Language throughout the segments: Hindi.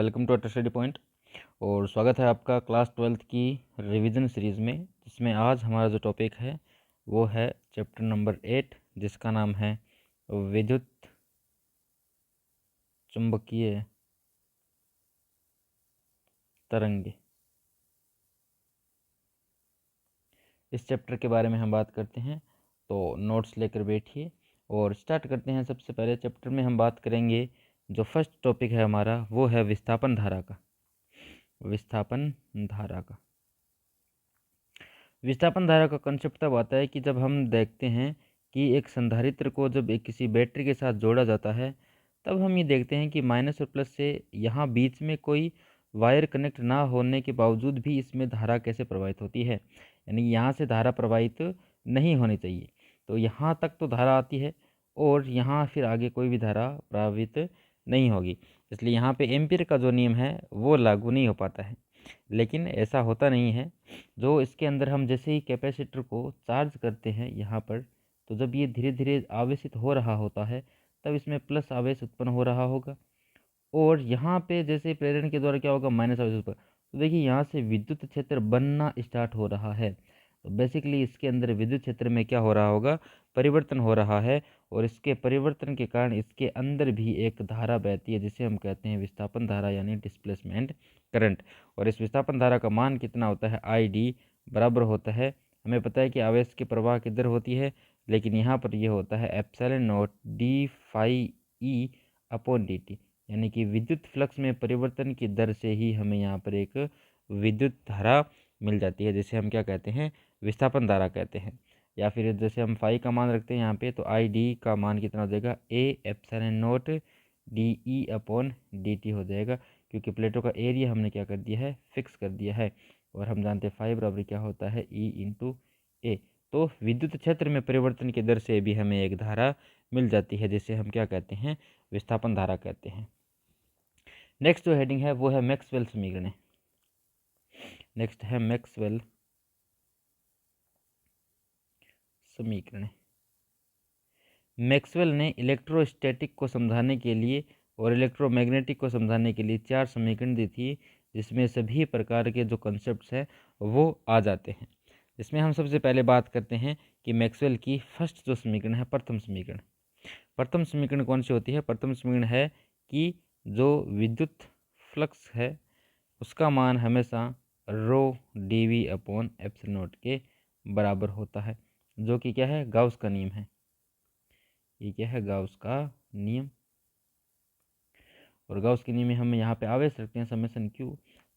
वेलकम टू अटर स्टडी पॉइंट। और स्वागत है आपका क्लास 12th की रिवीजन सीरीज़ में, जिसमें आज हमारा जो टॉपिक है वो है चैप्टर नंबर 8, जिसका नाम है विद्युत चुंबकीय तरंगे। इस चैप्टर के बारे में हम बात करते हैं, तो नोट्स लेकर बैठिए और स्टार्ट करते हैं। सबसे पहले चैप्टर में हम बात करेंगे, जो फर्स्ट टॉपिक है हमारा वो है विस्थापन धारा का। विस्थापन धारा का विस्थापन धारा का कंसेप्ट तब आता है कि जब हम देखते हैं कि एक संधारित्र को जब एक किसी बैटरी के साथ जोड़ा जाता है, तब हम ये देखते हैं कि माइनस और प्लस से यहाँ बीच में कोई वायर कनेक्ट ना होने के बावजूद भी इसमें धारा कैसे प्रवाहित होती है, यानी यहाँ से धारा प्रवाहित नहीं होनी चाहिए, तो यहाँ तक तो धारा आती है और यहाँ फिर आगे कोई भी धारा प्रवाहित नहीं होगी। इसलिए यहाँ पे एम्पीयर का जो नियम है वो लागू नहीं हो पाता है। लेकिन ऐसा होता नहीं है। जो इसके अंदर हम जैसे ही कैपेसिटर को चार्ज करते हैं यहाँ पर, तो जब ये धीरे धीरे आवेशित हो रहा होता है तब इसमें प्लस आवेश उत्पन्न हो रहा होगा, और यहाँ पे जैसे प्रेरण के द्वारा क्या होगा, माइनस आवेश उत्पन्न। तो देखिए यहाँ से विद्युत क्षेत्र बनना स्टार्ट हो रहा है। तो बेसिकली इसके अंदर विद्युत क्षेत्र में क्या हो रहा होगा, परिवर्तन हो रहा है, और इसके परिवर्तन के कारण इसके अंदर भी एक धारा बहती है जिसे हम कहते हैं विस्थापन धारा यानी डिस्प्लेसमेंट करंट। और इस विस्थापन धारा का मान कितना होता है, आई डी बराबर होता है, हमें पता है कि आवेश की प्रवाह की दर होती है, लेकिन यहाँ पर यह होता है epsilon naught d phi e upon d t, यानी कि विद्युत फ्लक्स में परिवर्तन की दर से ही हमें यहाँ पर एक विद्युत धारा मिल जाती है, जिसे हम क्या कहते हैं, विस्थापन धारा कहते हैं। या फिर जैसे हम फाई का मान रखते हैं यहाँ पे, तो आई डी का मान कितना हो जाएगा, A epsilon naught D E upon d T हो जाएगा, क्योंकि प्लेटों का एरिया हमने क्या कर दिया है, फिक्स कर दिया है। और हम जानते हैं फाई बराबर क्या होता है, ई इंटू ए। तो विद्युत क्षेत्र में परिवर्तन की दर से भी हमें एक धारा मिल जाती है, जिसे हम क्या कहते हैं, विस्थापन धारा कहते हैं। नेक्स्ट जो हेडिंग है वो है मैक्सवेल समीकरण। नेक्स्ट है मैक्सवेल समीकरण। मैक्सवेल ने इलेक्ट्रोस्टैटिक को समझाने के लिए और इलेक्ट्रोमैग्नेटिक को समझाने के लिए 4 समीकरण दी थी, जिसमें सभी प्रकार के जो कॉन्सेप्ट्स हैं वो आ जाते हैं। इसमें हम सबसे पहले बात करते हैं कि मैक्सवेल की फर्स्ट जो समीकरण है, प्रथम समीकरण। प्रथम समीकरण कौन सी होती है, प्रथम समीकरण है कि जो विद्युत फ्लक्स है उसका मान हमेशा rho D V upon epsilon naught के बराबर होता है, जो कि क्या है, गाउस का नियम है। ये क्या है, गाउस का नियम। और गाउस के नियम में हम यहाँ पे आवेश रखते हैं समेशन क्यू।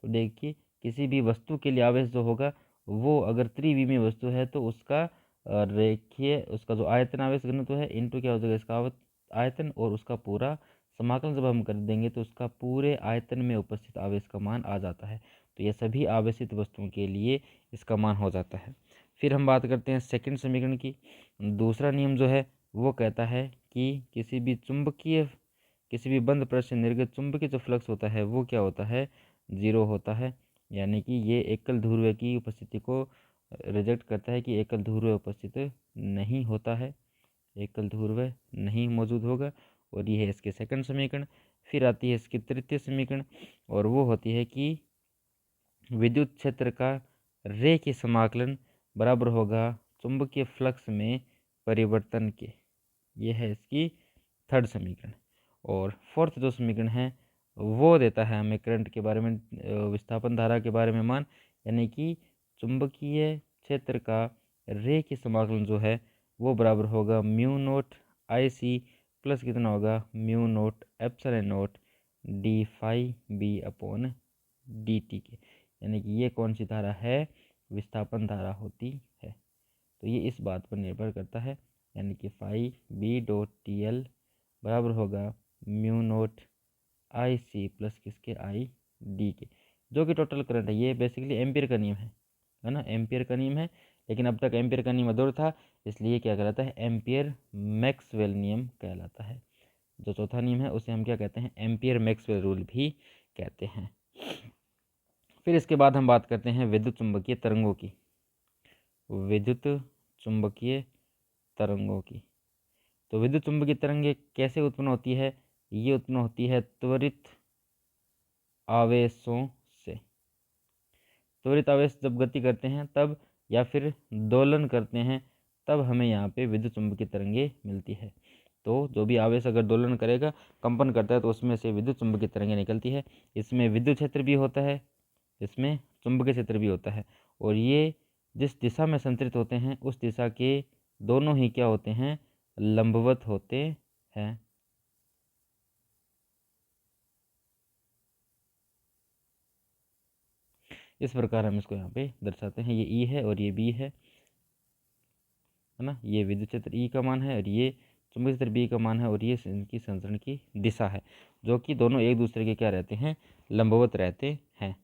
तो देखिए किसी भी वस्तु के लिए आवेश जो होगा वो अगर त्रिविमीय वस्तु है तो उसका रेखीय, उसका जो आयतन आवेश घनत्व है इनटू क्या हो जाएगा, इसका आयतन, और उसका पूरा समाकलन जब हम कर देंगे तो उसका पूरे आयतन में उपस्थित आवेश का मान आ जाता है। तो ये सभी आवेशित वस्तुओं के लिए इसका मान हो जाता है। फिर हम बात करते हैं सेकंड समीकरण की। दूसरा नियम जो है वो कहता है कि किसी भी बंद प्रश्न निर्गत चुंबकीय जो फ्लक्स होता है वो क्या होता है, जीरो होता है, यानी कि ये एकल ध्रुव की उपस्थिति को रिजेक्ट करता है कि एकल ध्रुव उपस्थित नहीं होता है, एकल ध्रुव नहीं मौजूद होगा। और ये है इसके सेकंड समीकरण। फिर आती है इसकी तृतीय समीकरण, और वो होती है कि विद्युत क्षेत्र का रेखीय समाकलन बराबर होगा चुंबकीय फ्लक्स में परिवर्तन के। ये है इसकी थर्ड समीकरण। और फोर्थ जो समीकरण है वो देता है हमें करंट के बारे में, विस्थापन धारा के बारे में मान, यानी कि चुंबकीय क्षेत्र का रेखीय समाकलन जो है वो बराबर होगा mu naught i c plus कितना होगा, mu naught epsilon naught d phi b upon d t के, यानी कि ये कौन सी धारा है, विस्थापन धारा होती है। तो ये इस बात पर निर्भर करता है, यानी कि phi b dot t l बराबर होगा mu naught i c plus किसके, आई डी के, जो कि टोटल करंट है। ये बेसिकली एम्पियर का नियम है ना, एम्पियर का नियम है। लेकिन अब तक एम्पियर का नियम अधूरा था, इसलिए क्या कहलाता है, एम्पियर मैक्सवेल नियम कहलाता है। जो चौथा नियम है उसे हम क्या कहते हैं, एम्पियर मैक्सवेल रूल भी कहते हैं। फिर इसके बाद हम बात करते हैं विद्युत चुंबकीय तरंगों की। विद्युत चुंबकीय तरंगों की। तो विद्युत चुंबकीय तरंगें कैसे उत्पन्न होती है, ये उत्पन्न होती है त्वरित आवेशों से। त्वरित आवेश जब गति करते हैं तब, या फिर दोलन करते हैं तब हमें यहाँ पे विद्युत चुंबकीय तरंगे मिलती है। तो जो भी आवेश अगर दोलन करेगा, कंपन करता है, तो उसमें से विद्युत चुंबकीय तरंगे निकलती है। इसमें विद्युत क्षेत्र भी होता है, इसमें चुंबकीय क्षेत्र भी होता है, और ये जिस दिशा में संतरित होते हैं उस दिशा के दोनों ही क्या होते हैं, लंबवत होते हैं। इस प्रकार हम इसको यहाँ पे दर्शाते हैं। ये ई है और ये बी है ना। ये विद्युत क्षेत्र ई का मान है और ये चुंबकीय क्षेत्र बी का मान है, और ये इनकी संचरण की दिशा है, जो कि दोनों एक दूसरे के क्या रहते हैं, लंबवत रहते हैं।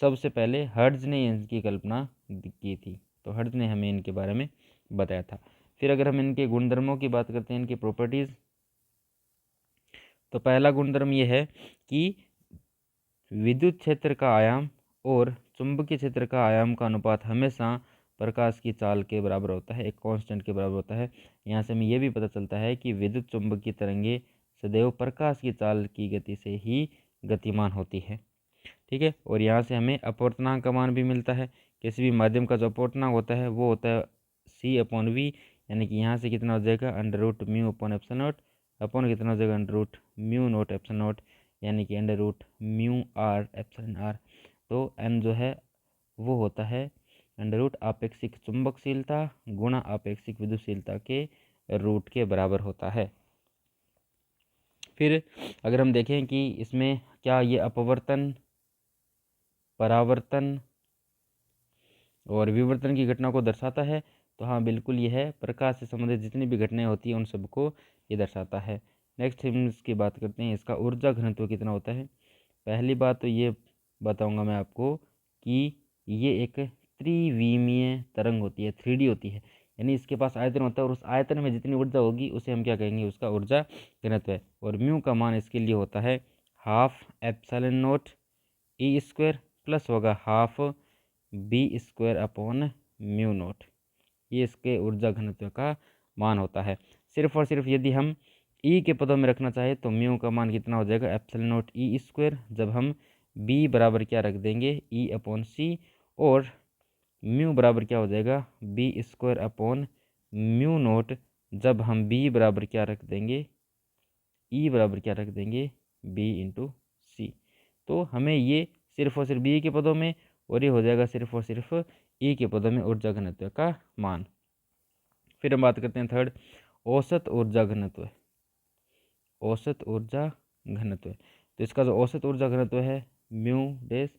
सबसे पहले हर्ट्ज ने इनकी कल्पना की थी, तो हर्ट्ज ने हमें इनके बारे में बताया था। फिर अगर हम इनके गुणधर्मों की बात करते हैं, इनकी प्रॉपर्टीज़, तो पहला गुणधर्म ये है कि विद्युत क्षेत्र का आयाम और चुंबकीय क्षेत्र का आयाम का अनुपात हमेशा प्रकाश की चाल के बराबर होता है, एक कांस्टेंट के बराबर होता है। यहाँ से हमें यह भी पता चलता है कि विद्युत चुंबकीय तरंगे सदैव प्रकाश की चाल की गति से ही गतिमान होती है। ठीक है, और यहाँ से हमें अपवर्तनांक का मान भी मिलता है। किसी भी माध्यम का जो अपवर्तनांक होता है वो होता है C/V, यानी कि यहाँ से कितना हो जाएगा, √μ/ε0 अपॉन कितना हो जाएगा, √μ0/ε0, यानी कि √μr/ε। तो n जो है वो होता है आपेक्षिक चुंबकशीलता गुणा आपेक्षिक विद्युतशीलता के रूट के बराबर होता है। फिर अगर हम देखें कि इसमें क्या ये अपवर्तन, परावर्तन और विवर्तन की घटना को दर्शाता है, तो हाँ बिल्कुल ये है, प्रकाश से संबंधित जितनी भी घटनाएं होती हैं उन सबको ये दर्शाता है। नेक्स्ट हम इसकी बात करते हैं, इसका ऊर्जा घनत्व कितना होता है। पहली बात तो ये बताऊंगा मैं आपको कि ये एक त्रिविमीय तरंग होती है, 3D होती है, यानी इसके पास आयतन होता है और उस आयतन में जितनी ऊर्जा होगी उसे हम क्या कहेंगे, उसका ऊर्जा घनत्व है। और म्यू का मान इसके लिए होता है 12ε0 E² प्लस होगा 12B²/μ0। ये इसके ऊर्जा घनत्व का मान होता है। सिर्फ और सिर्फ यदि हम ई के पदों में रखना चाहे तो म्यू का मान कितना हो जाएगा, ε0 E², जब हम बी बराबर क्या रख देंगे, E/c, और म्यू बराबर क्या हो जाएगा, B²/μ0, जब हम बी बराबर क्या रख देंगे, ई बराबर क्या रख देंगे, B/c। तो हमें ये सिर्फ और सिर्फ बी के पदों में, और ये हो जाएगा सिर्फ और सिर्फ ई के पदों में ऊर्जा घनत्व का मान। फिर हम बात करते हैं थर्ड, औसत ऊर्जा घनत्व। औसत ऊर्जा घनत्व, तो इसका जो औसत ऊर्जा घनत्व है म्यू डैश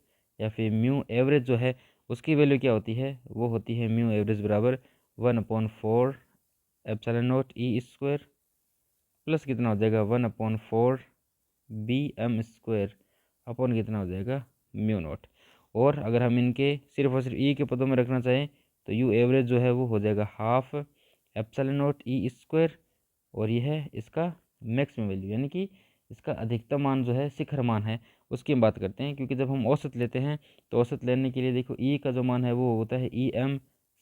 या फिर म्यू एवरेज जो है, उसकी वैल्यू क्या होती है, वो होती है म्यू एवरेज बराबर 1/4ε0 E² प्लस कितना हो जाएगा 1/4 BM² अपॉन कितना हो जाएगा, μ0। और अगर हम इनके सिर्फ और सिर्फ ई के पदों में रखना चाहें तो यू एवरेज जो है वो हो जाएगा 12ε0 E², और ये है इसका मैक्सिमम वैल्यू, यानी कि इसका अधिकतम मान जो है, शिखर मान है, उसकी हम बात करते हैं। क्योंकि जब हम औसत लेते हैं तो औसत लेने के लिए देखो ई का जो मान है वो होता है EM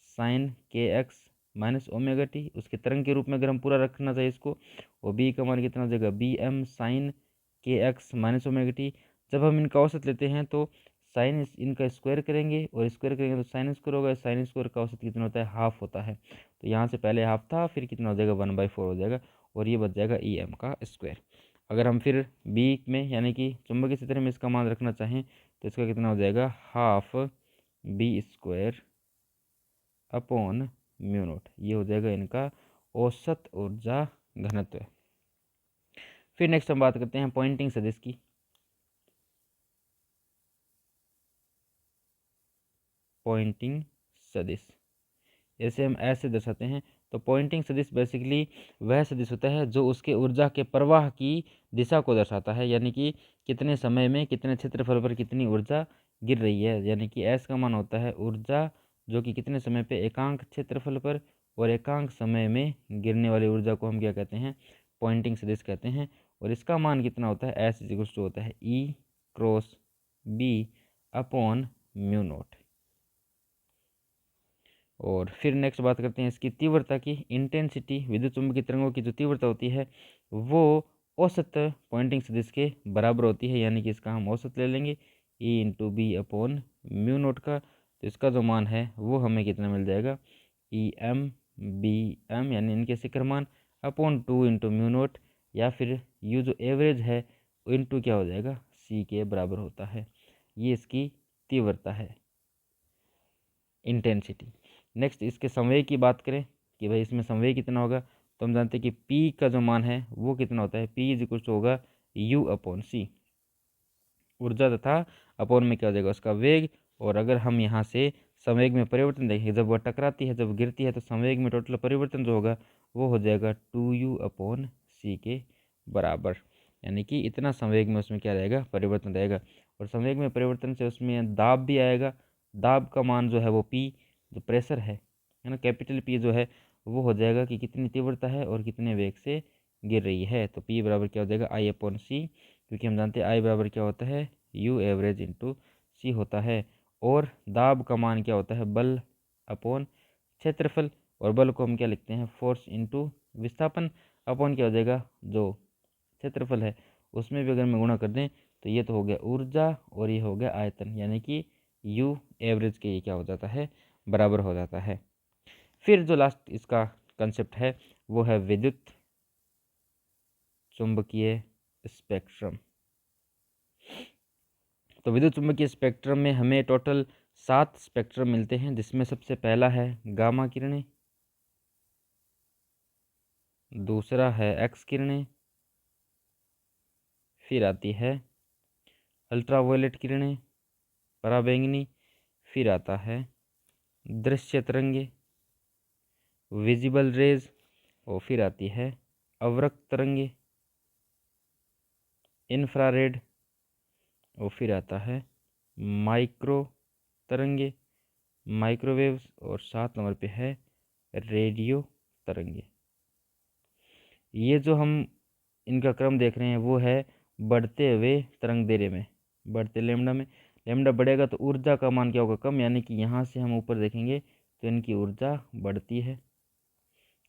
sin kx - ωt, उसके तरंग के रूप में अगर हम पूरा रखना चाहिए इसको, और बी का मान कितना हो जाएगा, BM sin kx - ωt। जब हम इनका औसत लेते हैं तो साइन इनका स्क्वायर करेंगे, और स्क्वायर करेंगे तो साइन स्क्वायर होगा, साइन स्क्वायर का औसत कितना होता है, हाफ होता है। तो यहाँ से पहले हाफ था, फिर कितना हो जाएगा 1/4 हो जाएगा, और ये बच जाएगा EM का स्क्वायर। अगर हम फिर बी में यानी कि चुंबकीय क्षेत्र में इसका मान रखना चाहें तो इसका कितना हो जाएगा, 12B² अपॉन μ0। ये हो जाएगा इनका औसत ऊर्जा घनत्व। फिर नेक्स्ट हम बात करते हैं पॉइंटिंग सदिश की। पॉइंटिंग सदिश, जैसे हम ऐसे दर्शाते हैं, तो पॉइंटिंग सदिश बेसिकली वह सदिश होता है जो उसके ऊर्जा के प्रवाह की दिशा को दर्शाता है, यानी कि कितने समय में कितने क्षेत्रफल पर कितनी ऊर्जा गिर रही है। यानी कि एस का मान होता है ऊर्जा जो कि कितने समय पे एकांक क्षेत्रफल पर और एकांक समय में गिरने वाली ऊर्जा को हम क्या कहते हैं, पॉइंटिंग सदिश कहते हैं। और इसका मान कितना होता है, एस इक्वल टू होता है E×B अपॉन μ0। और फिर नेक्स्ट बात करते हैं इसकी तीव्रता की, इंटेंसिटी। विद्युत चुंबकीय तरंगों की जो तीव्रता होती है वो औसत पॉइंटिंग सदिश के बराबर होती है, यानी कि इसका हम औसत ले लेंगे e into b upon mu naught का। तो इसका जो मान है वो हमें कितना मिल जाएगा, ई एम बी एम यानी इनके शिखर मान अपॉन 2 इंटू म्यू नोट, या फिर यू जो एवरेज है इंटू क्या हो जाएगा, सी के बराबर होता है। ये इसकी तीव्रता है, इंटेंसिटी। नेक्स्ट इसके संवेग की बात करें कि भाई इसमें संवेग कितना होगा, तो हम जानते हैं कि पी का जो मान है वो कितना होता है, पी इज इक्वल टू होगा यू अपॉन सी, ऊर्जा तथा अपॉन में क्या हो जाएगा उसका वेग। और अगर हम यहाँ से संवेग में परिवर्तन देखें, जब वह टकराती है, जब गिरती है, तो संवेग में टोटल परिवर्तन जो होगा वो हो जाएगा 2u अपॉन सी के बराबर, यानी कि इतना संवेग में उसमें क्या रहेगा, परिवर्तन रहेगा। और संवेग में परिवर्तन से उसमें दाब भी आएगा, दाब का मान जो है वो पी, जो प्रेशर है ना, कैपिटल पी जो है वो हो जाएगा कि कितनी तीव्रता है और कितने वेग से गिर रही है। तो पी बराबर क्या हो जाएगा, आई अपॉन सी, क्योंकि हम जानते हैं आई बराबर क्या होता है, यू एवरेज इंटू सी होता है। और दाब का मान क्या होता है, बल अपॉन क्षेत्रफल, और बल को हम क्या लिखते हैं, फोर्स इंटू विस्थापन अपॉन क्या हो जाएगा, जो क्षेत्रफल है उसमें भी अगर हम गुणा कर दें तो ये तो हो गया ऊर्जा और ये हो गया आयतन, यानी कि यू एवरेज के ये क्या हो जाता है, बराबर हो जाता है। फिर जो लास्ट इसका कंसेप्ट है वो है विद्युत चुंबकीय स्पेक्ट्रम। तो विद्युत चुंबकीय स्पेक्ट्रम में हमें टोटल 7 स्पेक्ट्रम मिलते हैं, जिसमें सबसे पहला है गामा किरणें, दूसरा है एक्स किरणें, फिर आती है अल्ट्रावायलेट किरणें, पराबैंगनी, फिर आता है दृश्य तरंगे, विजिबल रेज, और फिर आती है अवरक्त तरंगे, इंफ्रारेड, और फिर आता है माइक्रो तरंगे, माइक्रोवेव्स, और 7 नंबर पे है रेडियो तरंगे। ये जो हम इनका क्रम देख रहे हैं वो है बढ़ते हुए तरंग दैर्ध्य में, बढ़ते लेमडा में, लेमडा बढ़ेगा तो ऊर्जा का मान क्या होगा, कम, यानी कि यहाँ से हम ऊपर देखेंगे तो इनकी ऊर्जा बढ़ती है,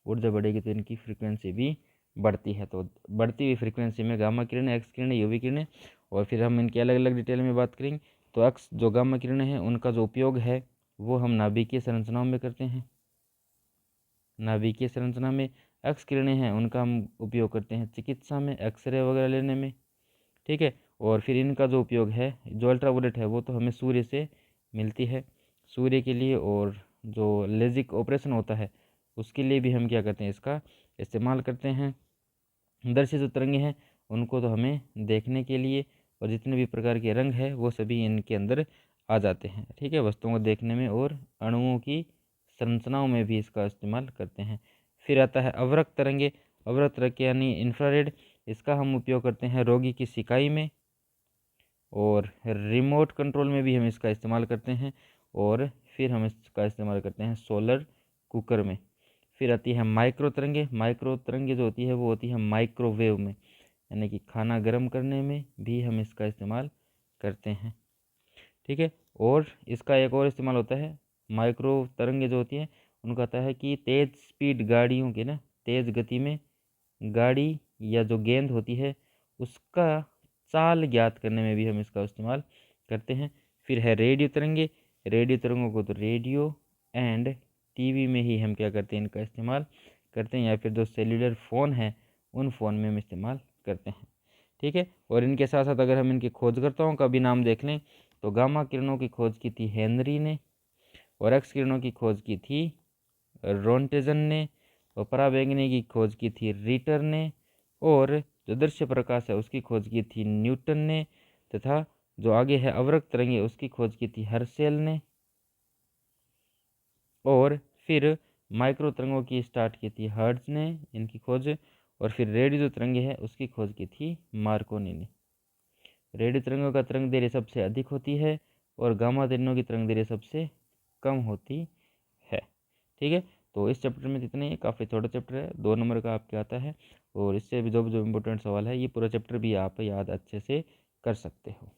ऊर्जा बढ़ेगी तो इनकी फ्रीक्वेंसी भी बढ़ती है। तो बढ़ती हुई फ्रीक्वेंसी में गामा किरणें, एक्स किरणें, यूवी किरणें, और फिर हम इनकी अलग अलग डिटेल में बात करेंगे। तो एक्स जो गामा किरणें हैं उनका जो उपयोग है वो हम नाभिकीय संरचनाओं में करते हैं, नाभिकीय संरचना में। एक्स किरणें हैं उनका हम उपयोग करते हैं चिकित्सा में, एक्सरे वगैरह लेने में, ठीक है। और फिर इनका जो उपयोग है, जो अल्ट्रावायलेट है वो तो हमें सूर्य से मिलती है, सूर्य के लिए, और जो लेजिक ऑपरेशन होता है उसके लिए भी हम क्या करते हैं, इसका इस्तेमाल करते हैं। दर्शी जो तरंगे हैं उनको तो हमें देखने के लिए, और जितने भी प्रकार के रंग है वो सभी इनके अंदर आ जाते हैं, ठीक है, वस्तुओं को देखने में, और अणुओं की संरचनाओं में भी इसका इस्तेमाल करते हैं। फिर आता है अवरक्त तरंगे, अवरक्त तरंगे यानी इंफ्रारेड, इसका हम उपयोग करते हैं रोगी की सिकाई में, और रिमोट कंट्रोल में भी हम इसका इस्तेमाल करते हैं, और फिर हम इसका इस्तेमाल करते हैं सोलर कुकर में। फिर आती है माइक्रो तरंगे, माइक्रो तरंगे जो होती है वो होती है माइक्रोवेव में, यानी कि खाना गर्म करने में भी हम इसका इस्तेमाल करते हैं, ठीक है। और इसका एक और इस्तेमाल होता है, माइक्रो तरंगे जो होती हैं उनका आता है कि तेज़ स्पीड गाड़ियों के ना, तेज़ गति में गाड़ी या जो गेंद होती है उसका चाल ज्ञात करने में भी हम इसका इस्तेमाल करते हैं। फिर है रेडियो तरंगे, रेडियो तरंगों को तो रेडियो एंड टीवी में ही हम क्या करते हैं, इनका इस्तेमाल करते हैं, या फिर जो सेल्युलर फ़ोन है उन फ़ोन में हम इस्तेमाल करते हैं, ठीक है। और इनके साथ साथ अगर हम इनके खोजकर्ताओं का भी नाम देख लें तो गामा किरणों की खोज की थी हेनरी ने, और एक्स किरणों की खोज की थी रोंटेजन ने, और पराबैंगनी की खोज की थी रीटर ने, और जो दृश्य प्रकाश है उसकी खोज की थी न्यूटन ने, तथा जो आगे है अवरक्त तरंगे उसकी खोज की थी हर्शेल ने, और फिर माइक्रो तरंगों की स्टार्ट की थी हर्ट्ज ने इनकी खोज, और फिर रेडियो जो तरंगे है उसकी खोज की थी मार्कोनी ने। रेडियो तरंगों का तरंग दैर्ध्य सबसे अधिक होती है और गामा किरणों की तरंग दैर्ध्य सबसे कम होती है, ठीक है। तो इस चैप्टर में इतना ही, काफ़ी छोटा चैप्टर है, 2 नंबर का आपके आता है, और इससे भी जो इम्पोर्टेंट सवाल है ये पूरा चैप्टर भी आप याद अच्छे से कर सकते हो।